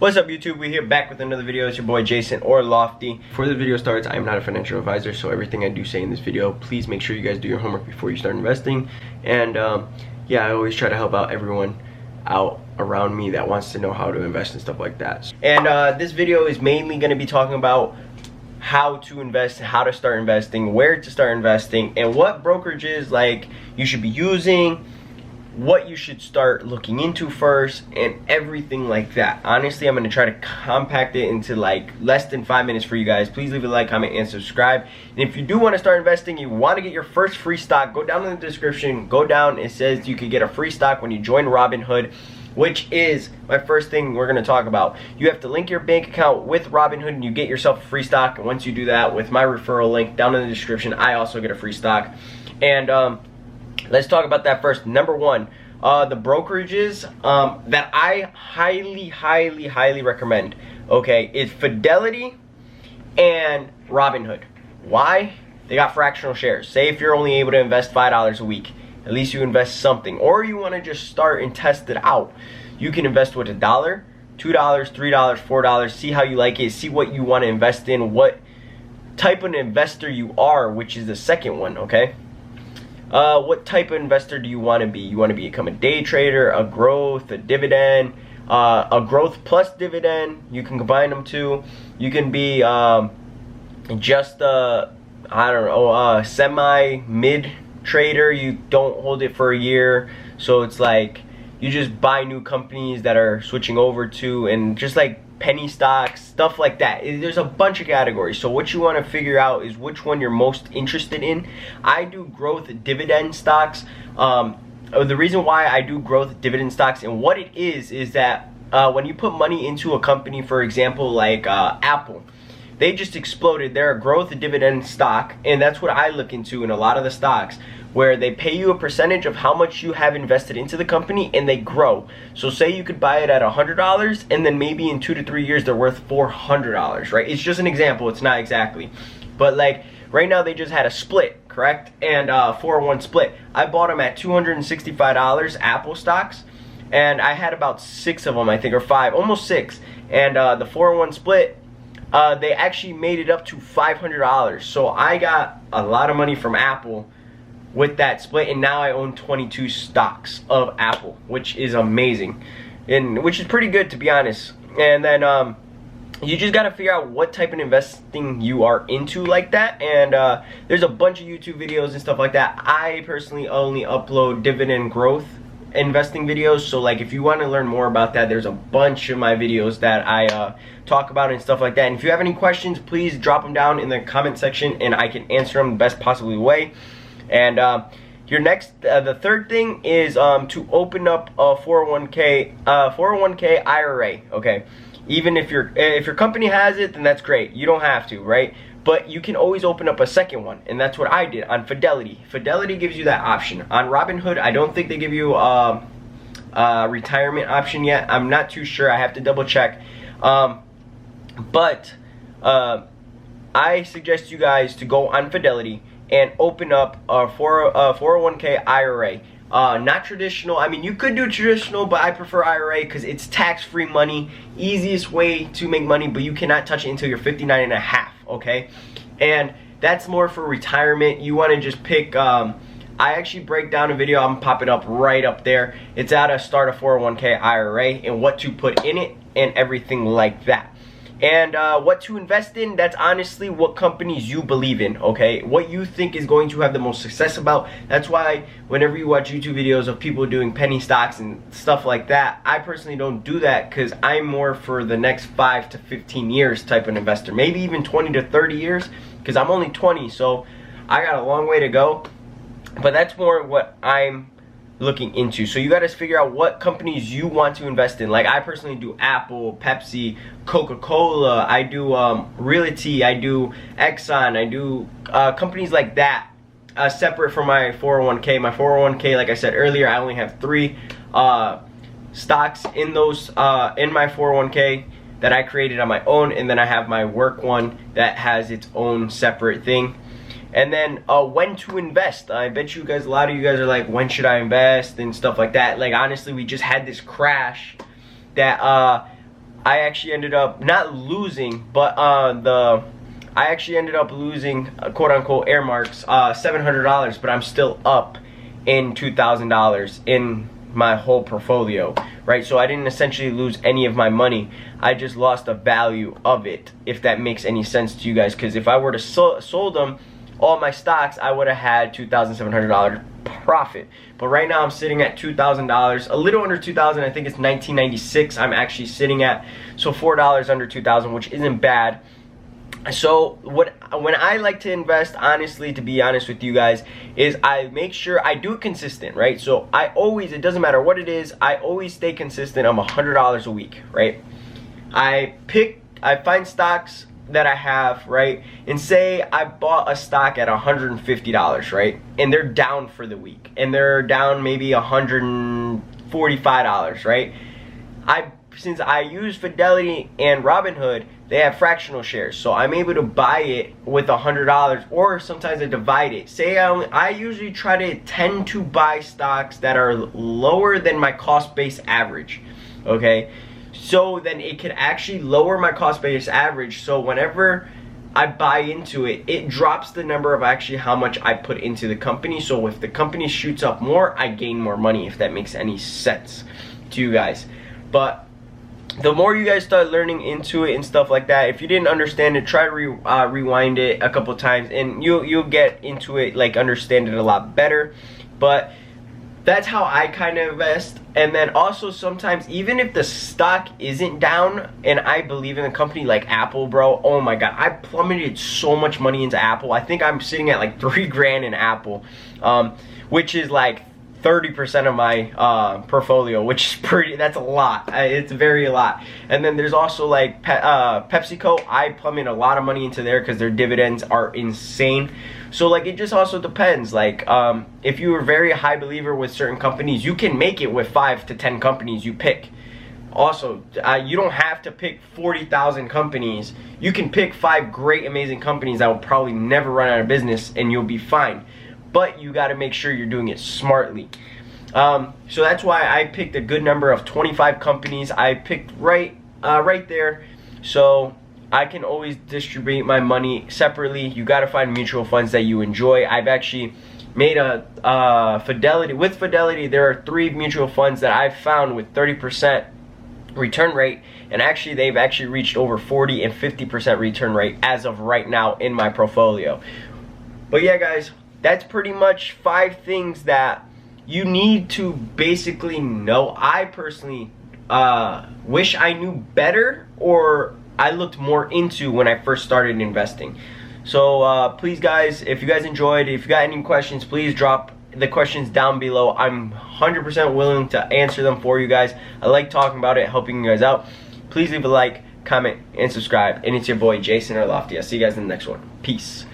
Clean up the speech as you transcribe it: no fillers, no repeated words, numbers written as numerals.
What's up YouTube? We're here back with another video. It's your boy Jason or Lofty. Before the video starts, I am not a financial advisor, so everything I do say in this video, please make sure you guys do your homework before you start investing. And yeah, I always try to help out everyone out around me that wants to know how to invest and stuff like that. And this video is mainly going to be talking about how to invest, how to start investing, where to start investing, and what brokerages like you should be using, what you should start looking into first, and everything like that. Honestly, I'm going to try to compact it into like less than 5 minutes for you guys. Please leave a like, comment, and subscribe. And if you do want to start investing, you want to get your first free stock, go down in the description, go down. It says you could get a free stock when you join Robinhood, which is my first thing we're going to talk about. You have to link your bank account with Robinhood and you get yourself a free stock. And once you do that with my referral link down in the description, I also get a free stock. And let's talk about that first. Number one, the brokerages that I highly recommend, okay, is Fidelity and Robinhood. Why? They got fractional shares. Say if you're only able to invest $5 a week, at least you invest something. Or you want to just start and test it out. You can invest with $1, $2, $3, $4, see how you like it, see what you want to invest in, what type of investor you are, which is the second one, okay? What type of investor do you want to be? You want to become a day trader, a growth, a dividend, a growth plus dividend. You can combine them too. You can be just I don't know, semi-mid trader. You don't hold it for a year, so it's like you just buy new companies that are switching over to, and just like penny stocks, stuff like that. There's a bunch of categories, so what you want to figure out is which one you're most interested in. I do growth dividend stocks. The reason why I do growth dividend stocks, and what it is that when you put money into a company, for example like Apple, they just exploded. They're a growth dividend stock, and that's what I look into in a lot of the stocks, where they pay you a percentage of how much you have invested into the company, and they grow. So say you could buy it at $100, and then maybe in 2 to 3 years they're worth $400, right? It's just an example, it's not exactly. But like right now they just had a split, correct? And 401 split. I bought them at $265, Apple stocks, and I had about 6 of them, I think, or 5, almost 6. And the 401 split, they actually made it up to $500. So I got a lot of money from Apple with that split, and now I own 22 stocks of Apple, which is amazing, and which is pretty good, to be honest. And then you just got to figure out what type of investing you are into like that. And there's a bunch of YouTube videos and stuff like that. I personally only upload dividend growth investing videos, so like if you want to learn more about that, there's a bunch of my videos that I talk about and stuff like that. And if you have any questions, please drop them down in the comment section and I can answer them the best possible way. And your next, the third thing is to open up a 401k IRA. Okay, even if your company has it, then that's great. You don't have to, right? But you can always open up a second one, and that's what I did on Fidelity. Fidelity gives you that option. On Robinhood, I don't think they give you a retirement option yet. I'm not too sure. I have to double check. But I suggest you guys to go on Fidelity and open up a 401k IRA. Not traditional. I mean, you could do traditional, but I prefer IRA because it's tax-free money, easiest way to make money, but you cannot touch it until you're 59 and a half, okay? And that's more for retirement. You want to just pick, I actually break down a video, I'm gonna pop it up right up there. It's how to start a 401k IRA and what to put in it and everything like that. And what to invest in, that's honestly what companies you believe in, okay? What you think is going to have the most success about. That's why whenever you watch YouTube videos of people doing penny stocks and stuff like that, I personally don't do that because I'm more for the next 5 to 15 years type of investor. Maybe even 20 to 30 years because I'm only 20, so I got a long way to go. But that's more what I'm looking into. So you got to figure out what companies you want to invest in. Like I personally do Apple, Pepsi, Coca-Cola, I do Realty, I do Exxon, I do companies like that, separate from my 401k. My 401k, like I said earlier, I only have 3 stocks in those in my 401k that I created on my own, and then I have my work one that has its own separate thing. And then when to invest. I bet you guys, a lot of you guys are like, when should I invest and stuff like that. Like honestly, we just had this crash that I actually ended up not losing, but I actually ended up losing, quote unquote, air marks, $700, but I'm still up in $2,000 in my whole portfolio, right? So I didn't essentially lose any of my money. I just lost the value of it, if that makes any sense to you guys. Because if I were to sold them, all my stocks, I would have had $2,700 profit. But right now I'm sitting at $2,000, a little under $2,000. I think it's $19.96 I'm actually sitting at. So $4 under $2,000, which isn't bad. So when I like to invest, honestly, to be honest with you guys, is I make sure I do it consistent, right? So I always, it doesn't matter what it is, I always stay consistent. I'm $100 a week, right? I find stocks that I have, right? And say I bought a stock at $150, right? And they're down for the week, and they're down maybe $145, right? Since I use Fidelity and Robinhood, they have fractional shares, so I'm able to buy it with $100, or sometimes I divide it. Say I usually tend to buy stocks that are lower than my cost base average, okay? So then it can actually lower my cost base average, so whenever I buy into it, it drops the number of actually how much I put into the company. So if the company shoots up more, I gain more money, if that makes any sense to you guys. But the more you guys start learning into it and stuff like that, if you didn't understand it, try to rewind it a couple times, and you'll get into it, like understand it a lot better. But that's how I kind of invest. And then also sometimes, even if the stock isn't down and I believe in the company, like Apple, bro, oh my god, I plummeted so much money into Apple. I think I'm sitting at like $3 grand in Apple, which is like 30% of my portfolio, which is that's a lot. It's very a lot. And then there's also like PepsiCo. I plummet a lot of money into there because their dividends are insane. So like it just also depends. Like if you are a very high believer with certain companies, you can make it with 5 to 10 companies you pick. Also, you don't have to pick 40,000 companies. You can pick 5 great, amazing companies that will probably never run out of business, and you'll be fine. But you got to make sure you're doing it smartly. So that's why I picked a good number of 25 companies. I picked right there, so I can always distribute my money separately. You got to find mutual funds that you enjoy. I've actually made a Fidelity. With Fidelity, there are 3 mutual funds that I've found with 30% return rate, and actually they've actually reached over 40 and 50% return rate as of right now in my portfolio. But yeah, guys, that's pretty much 5 things that you need to basically know. I personally wish I knew better, or I looked more into when I first started investing. So please guys, if you guys enjoyed, if you got any questions, please drop the questions down below. I'm 100% willing to answer them for you guys. I like talking about it, helping you guys out. Please leave a like, comment, and subscribe. And it's your boy Jason or Lofty. I'll see you guys in the next one. Peace.